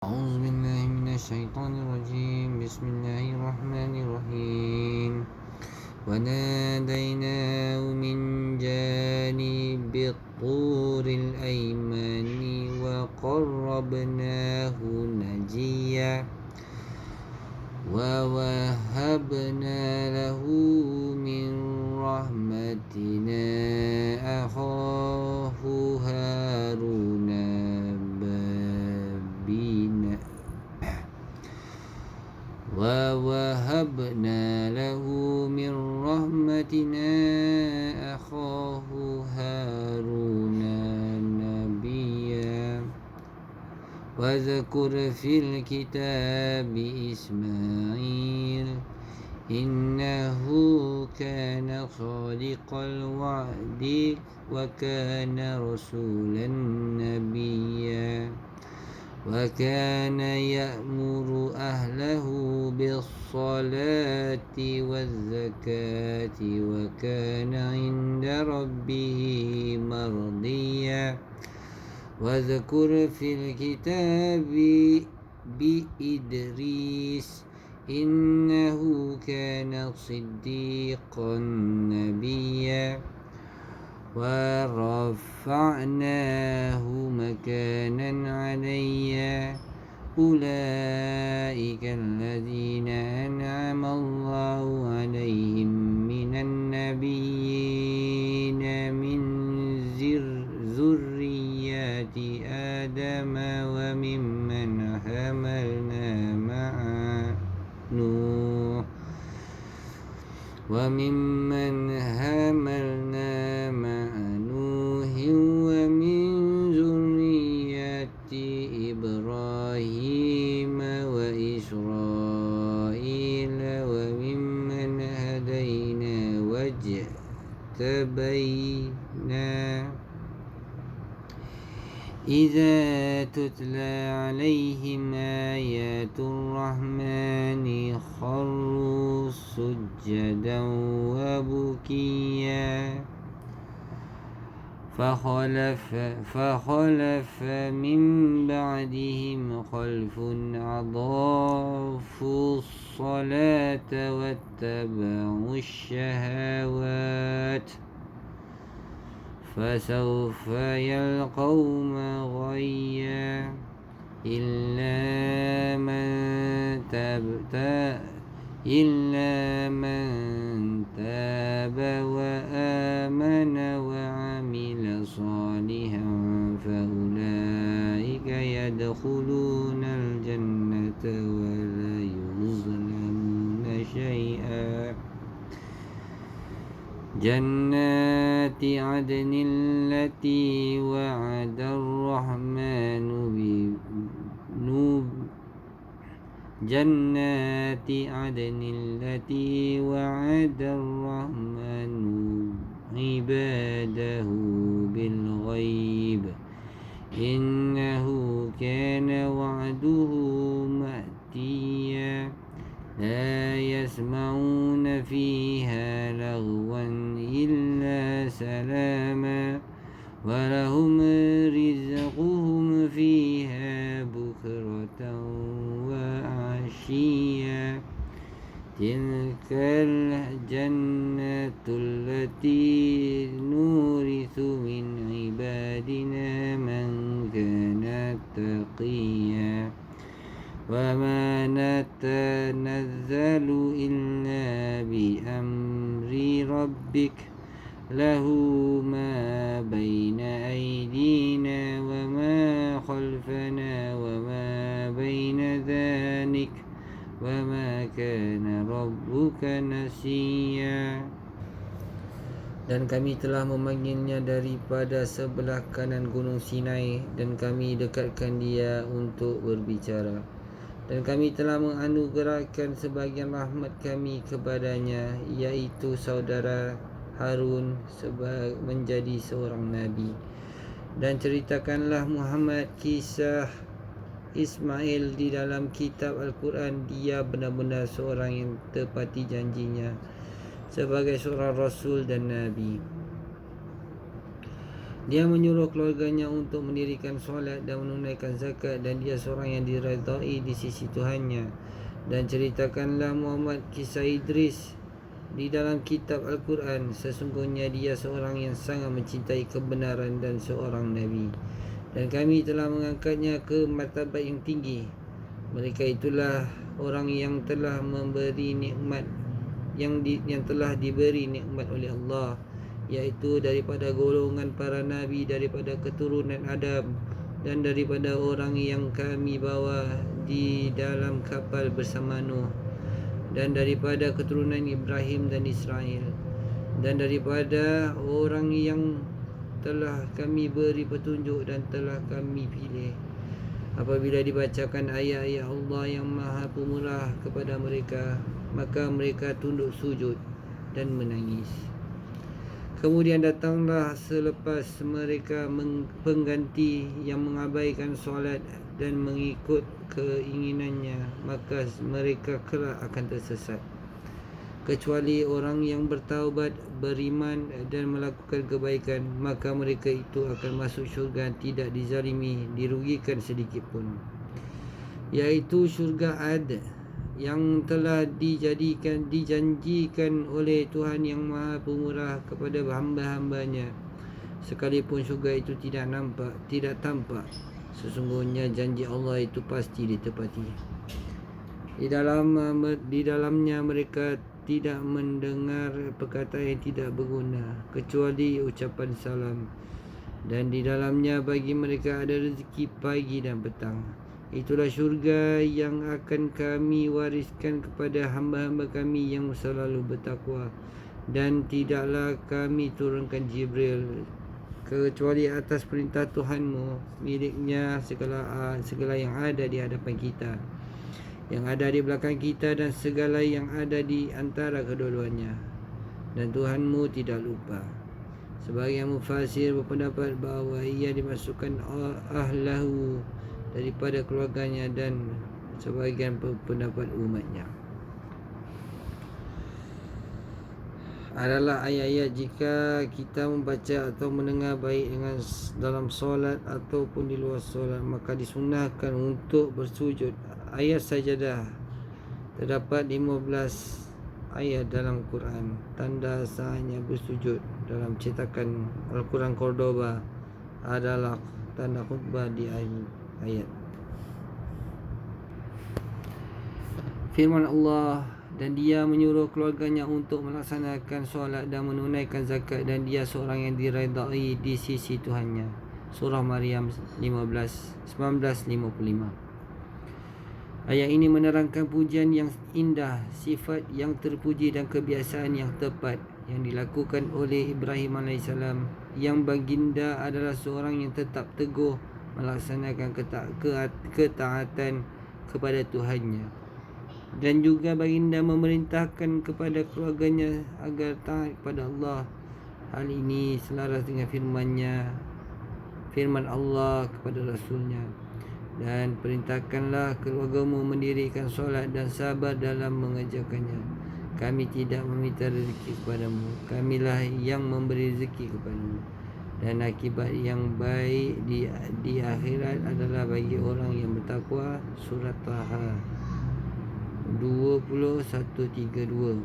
أعوذ بالله من الشيطان الرجيم. بسم الله الرحمن الرحيم. وناديناه من جانب الطور الأيمن وقربناه نجيا ووهبنا له من رحمتنا أخاه هارون ووهبنا له من رحمتنا أخاه هارون نبيا واذكر في الكتاب إسماعيل إنه كان صادق الوعد وكان رسولا نبيا وكان يأمر أهله بالصلاة والزكاة وكان عند ربه مرضيا واذكر في الكتاب بإدريس إنه كان صديقا نبيا ورفعناه مكانا عليا أولئك الذين أنعم الله عليهم من النبيين من ذريات آدم وممن حملنا مع نوح ومن ذرية إبراهيم وإسرائيل وممن هدينا واجتبينا إذا تتلى عليهم آيات الرحمن خروا سجدا وبكيا فخلف من بعدهم خلف أضاعوا الصلاة واتبعوا الشهوات فسوف يلقون غيا إلا من تاب وآمن وعمل صالحا فأولئك يدخلون الجنة ولا يظلمون شيئا جنات عدن التي وعد الرحمن عباده بالغيب إنه كان وعده مأتيا لا يسمعون فيها لغوا إلا سلاما ولهم رزقهم فيها بكرة وعشيا تلك الجنة التي نورث من عبادنا من كان تقيا وما نتنزل إلا بأمر ربك له ما بين أيدينا وما خلفنا وما بين ذلك وما كان ربك نسيا. Dan kami telah memanggilnya daripada sebelah kanan gunung Sinai dan kami dekatkan dia untuk berbicara. Dan kami telah menganugerahkan sebagian rahmat kami kepadanya, iaitu saudara Harun menjadi seorang Nabi. Dan ceritakanlah Muhammad kisah Ismail di dalam kitab Al-Quran. Dia benar-benar seorang yang tepati janjinya sebagai seorang Rasul dan Nabi. Dia menyuruh keluarganya untuk mendirikan solat dan menunaikan zakat, dan dia seorang yang diredai di sisi Tuhannya. Dan ceritakanlah Muhammad kisah Idris di dalam kitab Al-Quran. Sesungguhnya dia seorang yang sangat mencintai kebenaran dan seorang Nabi, dan kami telah mengangkatnya ke martabat yang tinggi. Mereka itulah orang yang telah memberi nikmat, yang telah diberi nikmat oleh Allah, iaitu daripada golongan para nabi, daripada keturunan Adam, dan daripada orang yang kami bawa di dalam kapal bersama Nuh, dan daripada keturunan Ibrahim dan Israel, dan daripada orang yang telah kami beri petunjuk dan telah kami pilih. Apabila dibacakan ayat-ayat Allah yang Maha Pemurah kepada mereka, maka mereka tunduk sujud dan menangis. Kemudian datanglah selepas mereka pengganti yang mengabaikan solat dan mengikut keinginannya, maka mereka kelak akan tersesat. Kecuali orang yang bertaubat, beriman dan melakukan kebaikan, maka mereka itu akan masuk syurga, tidak dizalimi, dirugikan sedikit pun, iaitu syurga Ad yang telah dijanjikan oleh Tuhan yang Maha Pemurah kepada hamba-hambanya, sekalipun syurga itu tidak tampak. Sesungguhnya janji Allah itu pasti ditepati. Di dalamnya mereka tidak mendengar perkataan yang tidak berguna kecuali ucapan salam, dan di dalamnya bagi mereka ada rezeki pagi dan petang. Itulah syurga yang akan kami wariskan kepada hamba-hamba kami yang selalu bertakwa. Dan tidaklah kami turunkan Jibril kecuali atas perintah Tuhanmu, miliknya segala yang ada di hadapan kita, yang ada di belakang kita, dan segala yang ada di antara kedua-duanya. Dan Tuhanmu tidak lupa. Sebagian mufasir berpendapat bahawa ia dimasukkan ahlahu daripada keluarganya, dan sebagian pendapat umatnya. Adalah ayat-ayat jika kita membaca atau mendengar baik dalam solat ataupun di luar solat, maka disunahkan untuk bersujud. Ayat sajadah terdapat 15 ayat dalam Quran. Tanda sahnya bersujud dalam cetakan Al-Quran Cordoba adalah tanda khutbah di ayat. Firman Allah, dan dia menyuruh keluarganya untuk melaksanakan solat dan menunaikan zakat, dan dia seorang yang diredai di sisi Tuhannya. Surah Maryam 19:55. Ayat ini menerangkan pujian yang indah, sifat yang terpuji dan kebiasaan yang tepat yang dilakukan oleh Ibrahim AS, yang baginda adalah seorang yang tetap teguh melaksanakan ketaatan kepada Tuhannya, dan juga baginda memerintahkan kepada keluarganya agar taat kepada Allah. Hal ini selaras dengan firman Allah kepada Rasulnya, dan perintahkanlah keluargamu mendirikan solat dan sabar dalam mengerjakannya. Kami tidak meminta rezeki kepadamu, kamilah yang memberi rezeki kepadamu, dan akibat yang baik di akhirat adalah bagi orang yang bertakwa. Surat Taha 21:32.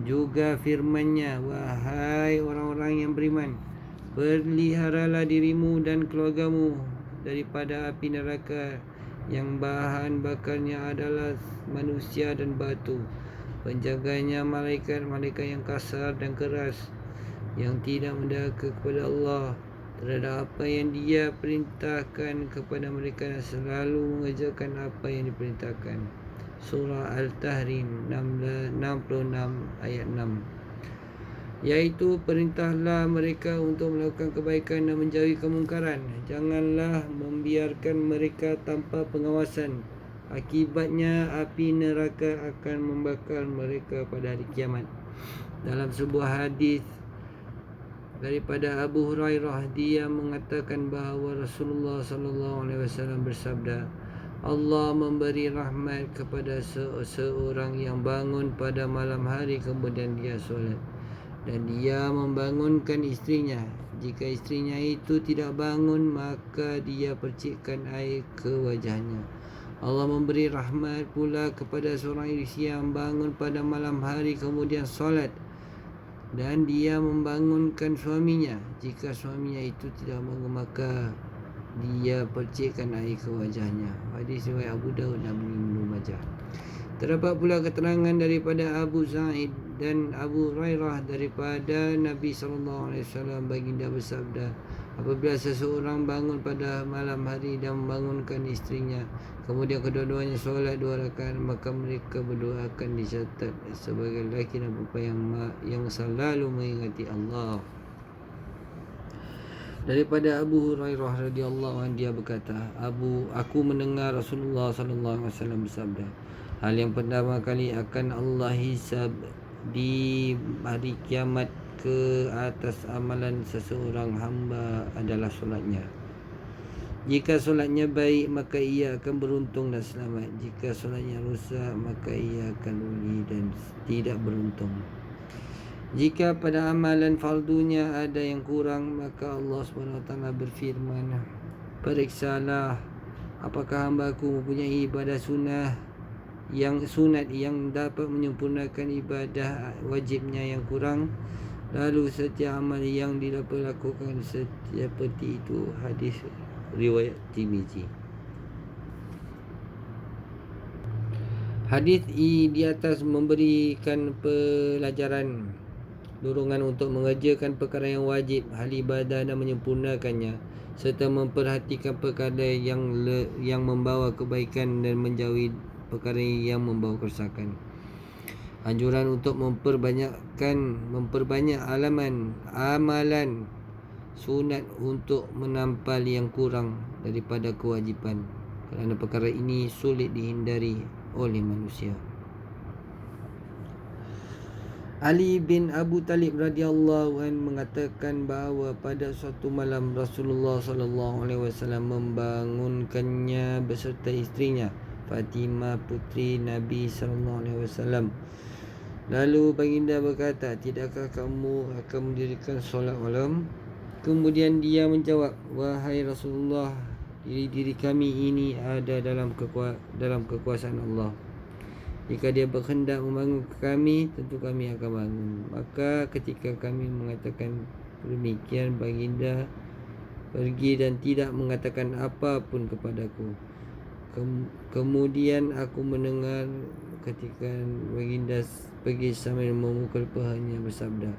Juga firman-Nya, wahai orang-orang yang beriman, peliharalah dirimu dan keluargamu daripada api neraka yang bahan bakarnya adalah manusia dan batu. Penjaganya malaikat-malaikat yang kasar dan keras, yang tidak mendaka kepada Allah terhadap apa yang Dia perintahkan kepada mereka, dan selalu mengerjakan apa yang diperintahkan. Surah Al-Tahrim 66 ayat 6. Iaitu perintahlah mereka untuk melakukan kebaikan dan menjauhi kemungkaran. Janganlah membiarkan mereka tanpa pengawasan. Akibatnya api neraka akan membakar mereka pada hari kiamat. Dalam sebuah hadis daripada Abu Hurairah, dia mengatakan bahawa Rasulullah SAW bersabda, Allah memberi rahmat kepada seorang yang bangun pada malam hari kemudian dia solat, dan dia membangunkan istrinya. Jika istrinya itu tidak bangun, maka dia percikkan air ke wajahnya. Allah memberi rahmat pula kepada seorang isteri yang bangun pada malam hari kemudian solat, dan dia membangunkan suaminya. Jika suaminya itu tidak bangun, maka dia percikkan air ke wajahnya. Hadis riwayat Abu Daud dan Ibnu Majah. Terdapat pula keterangan daripada Abu Sa'id dan Abu Hurairah daripada Nabi SAW. Baginda bersabda, apabila seseorang bangun pada malam hari dan membangunkan istrinya, kemudian kedua-duanya solat 2 rakaat, maka mereka berdua akan dicatat sebagai lelaki dan perempuan yang selalu mengingati Allah. Daripada Abu Hurairah radhiyallahu anhu, dia berkata, aku mendengar Rasulullah SAW bersabda, hal yang pertama kali akan Allah hisab di hari kiamat ke atas amalan seseorang hamba adalah solatnya. Jika solatnya baik, maka ia akan beruntung dan selamat. Jika solatnya rosak, maka ia akan rugi dan tidak beruntung. Jika pada amalan fardunya ada yang kurang, maka Allah SWT berfirman, periksalah apakah hamba-Ku mempunyai ibadah sunat yang dapat menyempurnakan ibadah wajibnya yang kurang. Lalu setiap amal yang dilakukan seperti itu. Hadis riwayat Tirmizi. Hadis di atas memberikan pelajaran dorongan untuk mengerjakan perkara yang wajib, hal ibadah dan menyempurnakannya, serta memperhatikan perkara yang membawa kebaikan dan menjauhi perkara yang membawa kerosakan. Anjuran untuk memperbanyak amalan sunat untuk menampal yang kurang daripada kewajipan, kerana perkara ini sulit dihindari oleh manusia. Ali bin Abu Talib radhiyallahu anhu mengatakan bahawa pada suatu malam Rasulullah SAW membangunkannya beserta istrinya Fatimah putri Nabi SAW. Lalu baginda berkata, tidakkah kamu akan mendirikan solat malam? Kemudian dia menjawab, wahai Rasulullah, diri kami ini ada dalam kekuasaan Allah. Jika dia berkehendak membangunkan kami, tentu kami akan bangun. Maka ketika kami mengatakan demikian, baginda pergi dan tidak mengatakan apa pun kepadaku. Kemudian aku mendengar ketika baginda pergi sambil memukul pahanya bersabda,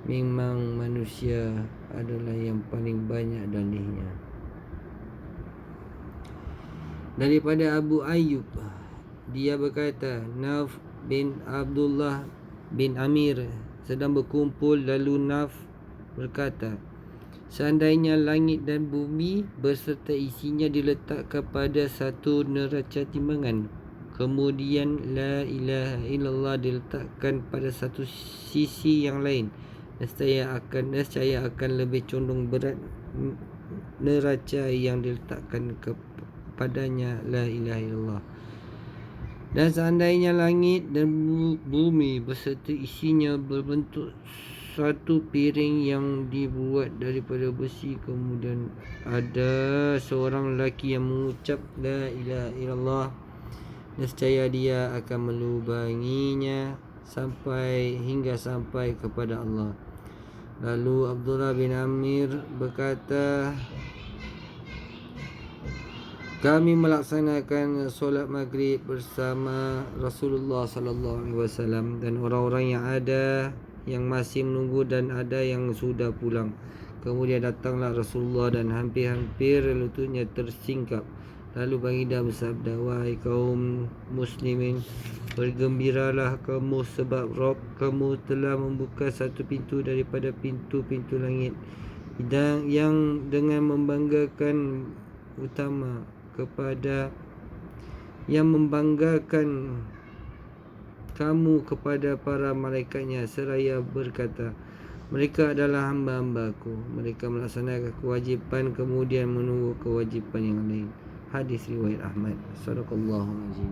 memang manusia adalah yang paling banyak dalihnya. Daripada Abu Ayyub, dia berkata, Naf bin Abdullah bin Amir sedang berkumpul, lalu Naf berkata, seandainya langit dan bumi beserta isinya diletakkan pada satu neraca timbangan, kemudian la ilaha illallah diletakkan pada satu sisi yang lain, nescaya akan lebih condong berat neraca yang diletakkan kepadanya la ilaha illallah. Dan seandainya langit dan bumi beserta isinya berbentuk satu piring yang dibuat daripada besi, kemudian ada seorang lelaki yang mengucap la ilaha illallah, nescaya dia akan melubanginya hingga sampai kepada Allah. Lalu Abdullah bin Amir berkata, kami melaksanakan solat maghrib bersama Rasulullah SAW dan orang-orang yang masih menunggu dan ada yang sudah pulang. Kemudian datanglah Rasulullah dan hampir-hampir lututnya tersingkap. Lalu baginda bersabda, wahai kaum muslimin, bergembiralah kamu sebab Rabb kamu telah membuka satu pintu daripada pintu-pintu langit, dan yang dengan membanggakan kamu kepada para malaikatnya, seraya berkata, mereka adalah hamba-hambaku, mereka melaksanakan kewajipan kemudian menunggu kewajipan yang lain. Hadis riwayat Ahmad. Sadaqallahul azim.